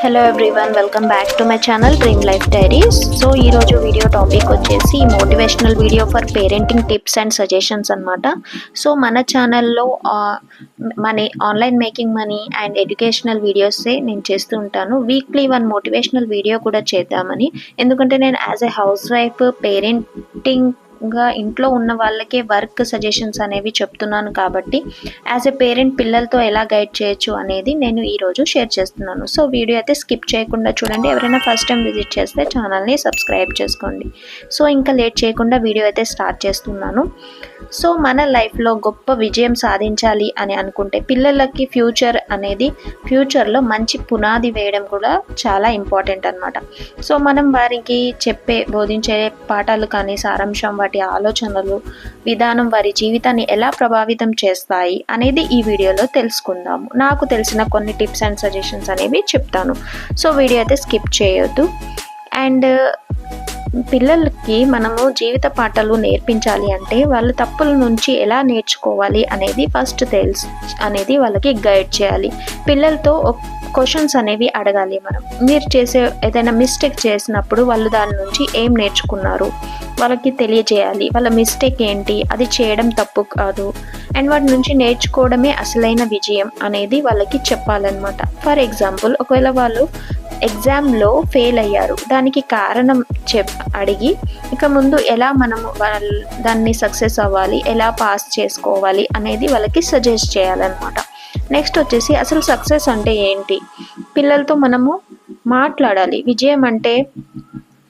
Hello everyone, welcome back to my channel Dream Life Diaries. So ఈరోజు video topic వచ్చేసి motivational video for parenting tips and suggestions అనమాట. So మన ఛానల్లో money online making money and educational వీడియోసే నేను చేస్తూ ఉంటాను. వీక్లీ వన్ మోటివేషనల్ వీడియో కూడా చేద్దామని, ఎందుకంటే నేను as a house wife parenting ఇంట్లో ఉన్న వాళ్ళకే వర్క్ సజెషన్స్ అనేవి చెప్తున్నాను కాబట్టి యాజ్ ఎ పేరెంట్ పిల్లలతో ఎలా గైడ్ చేయొచ్చు అనేది నేను ఈరోజు షేర్ చేస్తున్నాను. సో వీడియో అయితే స్కిప్ చేయకుండా చూడండి. ఎవరైనా ఫస్ట్ టైం విజిట్ చేస్తే ఛానల్ని సబ్స్క్రైబ్ చేసుకోండి. సో ఇంకా లేట్ చేయకుండా వీడియో అయితే స్టార్ట్ చేస్తున్నాను. సో మన లైఫ్లో గొప్ప విజయం సాధించాలి అని అనుకుంటే పిల్లలకి ఫ్యూచర్లో మంచి పునాది వేయడం కూడా చాలా ఇంపార్టెంట్ అనమాట. సో మనం వారికి బోధించే పాఠాలు కానీ సారాంశం, వాటి ఆలోచనలు విధానం వారి జీవితాన్ని ఎలా ప్రభావితం చేస్తాయి అనేది ఈ వీడియోలో తెలుసుకుందాము. నాకు తెలిసిన కొన్ని టిప్స్ అండ్ సజెషన్స్ అనేవి చెప్తాను. సో వీడియో అయితే స్కిప్ చేయొద్దు. అండ్ పిల్లలకి మనము జీవిత పాఠాలు నేర్పించాలి అంటే వాళ్ళ తప్పుల నుంచి ఎలా నేర్చుకోవాలి అనేది ఫస్ట్ అనేది వాళ్ళకి గైడ్ చేయాలి. పిల్లలతో క్వశ్చన్స్ అనేవి అడగాలి. మీరు చేసే ఏదైనా మిస్టేక్ చేసినప్పుడు వాళ్ళు దాని నుంచి ఏం నేర్చుకున్నారు వాళ్ళకి తెలియజేయాలి. వాళ్ళ మిస్టేక్ ఏంటి, అది చేయడం తప్పు కాదు, అండ్ వాటి నుంచి నేర్చుకోవడమే అసలైన విజయం అనేది వాళ్ళకి చెప్పాలన్నమాట. ఫర్ ఎగ్జాంపుల్, ఒకవేళ వాళ్ళు ఎగ్జామ్లో ఫెయిల్ అయ్యారు, దానికి కారణం అడిగి ఇక ముందు ఎలా మనము దాన్ని సక్సెస్ అవ్వాలి, ఎలా పాస్ చేసుకోవాలి అనేది వాళ్ళకి సజెస్ట్ చేయాలన్నమాట. నెక్స్ట్ వచ్చేసి అసలు సక్సెస్ అంటే ఏంటి, పిల్లలతో మనము మాట్లాడాలి. విజయం అంటే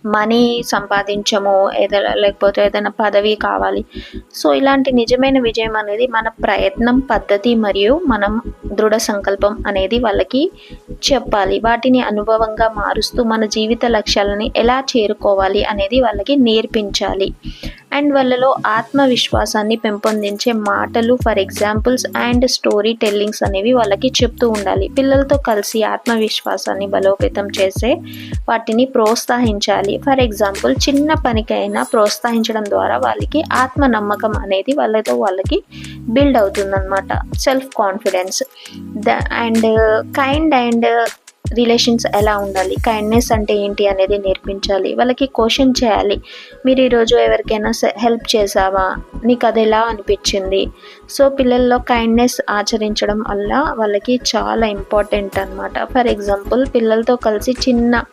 మనీ సంపాదించము, లేకపోతే ఏదైనా పదవి కావాలి. సో ఇలాంటి నిజమైన విజయం అనేది మన ప్రయత్నం, పద్ధతి మరియు మనం దృఢ సంకల్పం అనేది వాళ్ళకి చెప్పాలి. వాటిని అనుభవంగా మారుస్తూ మన జీవిత లక్ష్యాలని ఎలా చేరుకోవాలి అనేది వాళ్ళకి నేర్పించాలి. అండ్ వాళ్ళలో ఆత్మవిశ్వాసాన్ని పెంపొందించే మాటలు, for examples and story tellings అనేవి వాళ్ళకి చెప్తూ ఉండాలి. పిల్లలతో కలిసి ఆత్మవిశ్వాసాన్ని బలోపేతం చేసే వాటిని ప్రోత్సహించాలి. ఫర్ ఎగ్జాంపుల్, చిన్న పనికైనా ప్రోత్సహించడం ద్వారా వాళ్ళకి ఆత్మ నమ్మకం అనేది వాళ్ళకి బిల్డ్ అవుతుందన్నమాట. Self confidence and kind and relations ఎలా ఉండాలి, కైండ్నెస్ అంటే ఏంటి అనేది నేర్పించాలి. వాళ్ళకి క్వశ్చన్ చేయాలి. మీరు ఈరోజు ఎవరికైనా హెల్ప్ చేసావా, నీకు అది ఎలా అనిపించింది. సో పిల్లల్లో కైండ్నెస్ ఆచరించడం వల్ల వాళ్ళకి చాలా ఇంపార్టెంట్ అనమాట. ఫర్ ఎగ్జాంపుల్, పిల్లలతో కలిసి చిన్న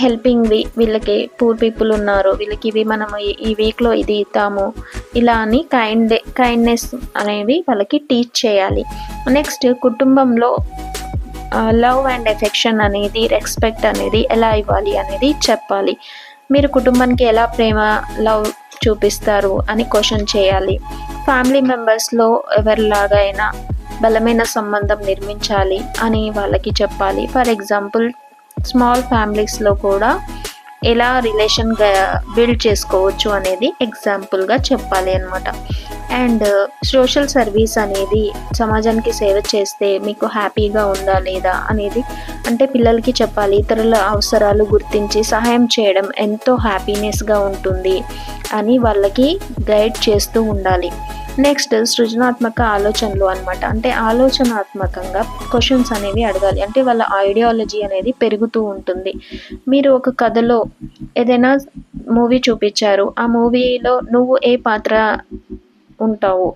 హెల్పింగ్వి, వీళ్ళకి పూర్ పీపుల్ ఉన్నారు, వీళ్ళకి ఇవి మనము ఈ వీక్లో ఇది ఇద్దాము, ఇలా అని కైండ్నెస్ అనేవి వాళ్ళకి టీచ్ చేయాలి. నెక్స్ట్, కుటుంబంలో లవ్ అండ్ ఎఫెక్షన్ అనేది, రెస్పెక్ట్ అనేది ఎలా ఇవ్వాలి అనేది చెప్పాలి. మీరు కుటుంబానికి ఎలా ప్రేమ, లవ్ చూపిస్తారు అని క్వశ్చన్ చేయాలి. ఫ్యామిలీ మెంబర్స్లో ఎవరిలాగా అయినా బలమైన సంబంధం నిర్మించాలి అని వాళ్ళకి చెప్పాలి. ఫర్ ఎగ్జాంపుల్, స్మాల్ ఫ్యామిలీస్లో కూడా ఎలా రిలేషన్ బిల్డ్ చేసుకోవచ్చు అనేది ఎగ్జాంపుల్గా చెప్పాలి అన్నమాట. అండ్ సోషల్ సర్వీస్ అనేది, సమాజానికి సేవ చేస్తే మీకు హ్యాపీగా ఉందా లేదా అనేది అంటే పిల్లలకి చెప్పాలి. ఇతరుల అవసరాలు గుర్తించి సహాయం చేయడం ఎంతో హ్యాపీనెస్గా ఉంటుంది అని వాళ్ళకి గైడ్ చేస్తూ ఉండాలి. నెక్స్ట్, సృజనాత్మక ఆలోచనలు అనమాట. అంటే ఆలోచనాత్మకంగా క్వశ్చన్స్ అనేవి అడగాలి. అంటే వాళ్ళ ఐడియాలజీ అనేది పెరుగుతూ ఉంటుంది. మీరు ఒక కథలో ఏదైనా మూవీ చూపించారు, ఆ మూవీలో నువ్వు ఏ పాత్ర ఉంటావు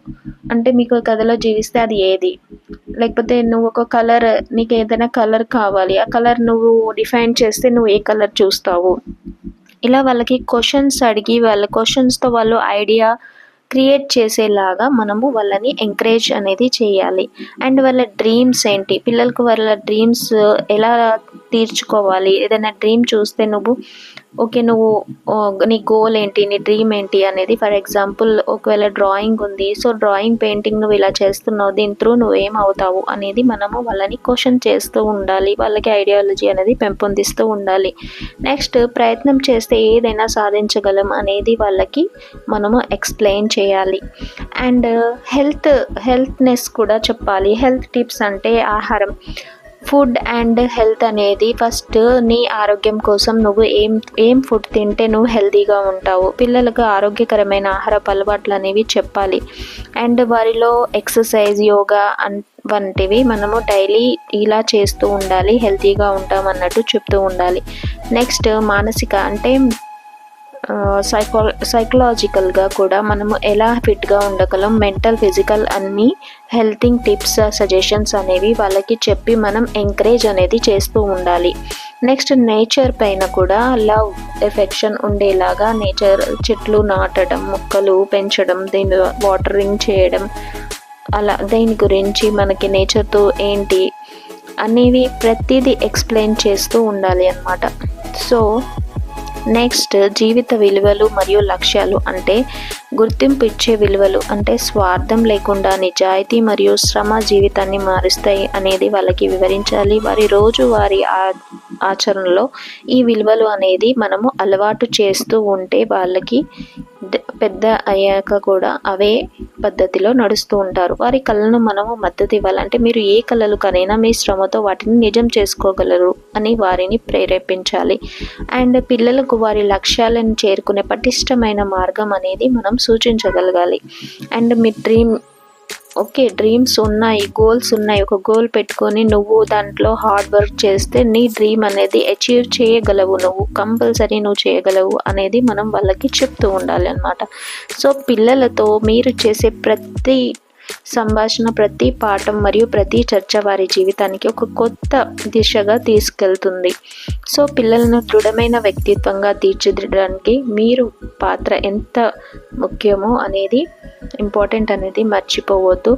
అంటే మీకు కథలో జీవిస్తే అది ఏది, లేకపోతే నువ్వు ఒక కలర్, నీకు ఏదైనా కలర్ కావాలి, ఆ కలర్ నువ్వు డిఫైన్ చేస్తే నువ్వు ఏ కలర్ చూస్తావు. ఇలా వాళ్ళకి క్వశ్చన్స్ అడిగి వాళ్ళ క్వశ్చన్స్తో వాళ్ళు ఐడియా క్రియేట్ చేసేలాగా మనము వాళ్ళని ఎంకరేజ్ అనేది చేయాలి. అండ్ వాళ్ళ డ్రీమ్స్ ఏంటి, పిల్లలకు వాళ్ళ డ్రీమ్స్ ఎలా తీర్చుకోవాలి. ఏదైనా డ్రీమ్ చూస్తే నువ్వు నీ గోల్ ఏంటి, నీ డ్రీమ్ ఏంటి అనేది. ఫర్ ఎగ్జాంపుల్, ఒకవేళ డ్రాయింగ్ ఉంది, సో డ్రాయింగ్, పెయింటింగ్ నువ్వు ఇలా చేస్తున్నావు, దీని త్రూ నువ్వేం అవుతావు అనేది మనము వాళ్ళని క్వశ్చన్ చేస్తూ ఉండాలి. వాళ్ళకి ఐడియాలజీ అనేది పెంపొందిస్తూ ఉండాలి. నెక్స్ట్, ప్రయత్నం చేస్తే ఏదైనా సాధించగలం అనేది వాళ్ళకి మనము ఎక్స్ప్లెయిన్ చేయాలి. అండ్ హెల్త్నెస్ కూడా చెప్పాలి. హెల్త్ టిప్స్ అంటే ఆహారం, ఫుడ్ అండ్ హెల్త్ అనేది ఫస్ట్ నీ ఆరోగ్యం కోసం నువ్వు ఏం ఫుడ్ తింటే నువ్వు హెల్తీగా ఉంటావు, పిల్లలకు ఆరోగ్యకరమైన ఆహారపు అలవాట్లు అనేవి చెప్పాలి. అండ్ వారిలో ఎక్సర్సైజ్, యోగా వంటివి మనము డైలీ ఇలా చేస్తూ ఉండాలి, హెల్తీగా ఉంటాం అన్నట్టు చెప్తూ ఉండాలి. నెక్స్ట్ మానసిక అంటే సైకలాజికల్గా కూడా మనము ఎలా ఫిట్గా ఉండగలం, మెంటల్, ఫిజికల్ అన్ని హెల్తింగ్ టిప్స్, సజెషన్స్ అనేవి వాళ్ళకి చెప్పి మనం ఎంకరేజ్ అనేది చేస్తూ ఉండాలి. నెక్స్ట్ నేచర్ పైన కూడా లవ్, ఎఫెక్షన్ ఉండేలాగా నేచర్, చెట్లు నాటడం, మొక్కలు పెంచడం, దీన్ని వాటరింగ్ చేయడం, అలా దీని గురించి మనకి నేచర్తో ఏంటి అనేవి ప్రతిదీ ఎక్స్ప్లెయిన్ చేస్తూ ఉండాలి అన్నమాట. సో నెక్స్ట్ జీవిత విలువలు మరియు లక్ష్యాలు అంటే గుర్తింపు ఇచ్చే విలువలు అంటే స్వార్థం లేకుండా నిజాయితీ మరియు శ్రమ జీవితాన్ని మారుస్తాయి అనేది వాళ్ళకి వివరించాలి. వారి ఆచరణలో ఈ విలువలు అనేది మనము అలవాటు చేస్తూ ఉంటే వాళ్ళకి పెద్ద అయ్యాక కూడా అవే పద్ధతిలో నడుస్తూ ఉంటారు. వారి కళలను మనము మద్దతు ఇవ్వాలంటే మీరు ఏ కళలు కనైనా మీ శ్రమతో వాటిని నిజం చేసుకోగలరు అని వారిని ప్రేరేపించాలి. అండ్ పిల్లలకు వారి లక్ష్యాలను చేరుకునే పటిష్టమైన మార్గం అనేది మనం సూచించగలగాలి. అండ్ మీ డ్రీమ్స్ ఉన్నాయి, గోల్స్ ఉన్నాయి, ఒక గోల్ పెట్టుకొని నువ్వు దాంట్లో హార్డ్ వర్క్ చేస్తే నీ డ్రీమ్ అనేది అచీవ్ చేయగలవు, నువ్వు కంపల్సరీ నువ్వు చేయగలవు అనేది మనం వాళ్ళకి చెప్తూ ఉండాలి అన్నమాట. సో పిల్లలతో మీరు చేసే ప్రతి సంభాషణ, ప్రతి పాఠం మరియు ప్రతి చర్చ వారి జీవితానికి ఒక కొత్త దిశగా తీసుకెళ్తుంది. సో పిల్లలను దృఢమైన వ్యక్తిత్వంగా తీర్చిదిద్దడానికి మీరు పాత్ర ఎంత ముఖ్యమో అనేది ఇంపార్టెంట్ అనేది మర్చిపోవద్దు.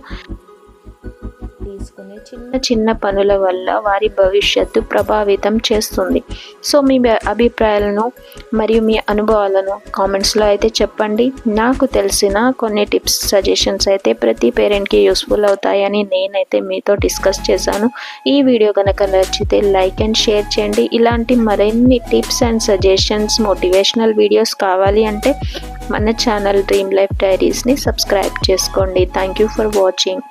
తీసుకునే చిన్న చిన్న పనుల వల్ల వారి భవిష్యత్తు ప్రభావితం చేస్తుంది. సో మీ అభిప్రాయాలను మరియు మీ అనుభవాలను కామెంట్స్లో అయితే చెప్పండి. నాకు తెలిసిన కొన్ని టిప్స్, సజెషన్స్ అయితే ప్రతి పేరెంట్కి యూస్ఫుల్ అవుతాయని నేనైతే మీతో డిస్కస్ చేశాను. ఈ వీడియో కనుక నచ్చితే లైక్ అండ్ షేర్ చేయండి. ఇలాంటి మరిన్ని tips and suggestions, motivational videos కావాలి అంటే మన ఛానల్ డ్రీమ్ లైఫ్ డైరీస్ని సబ్స్క్రైబ్ చేసుకోండి. Thank you for watching.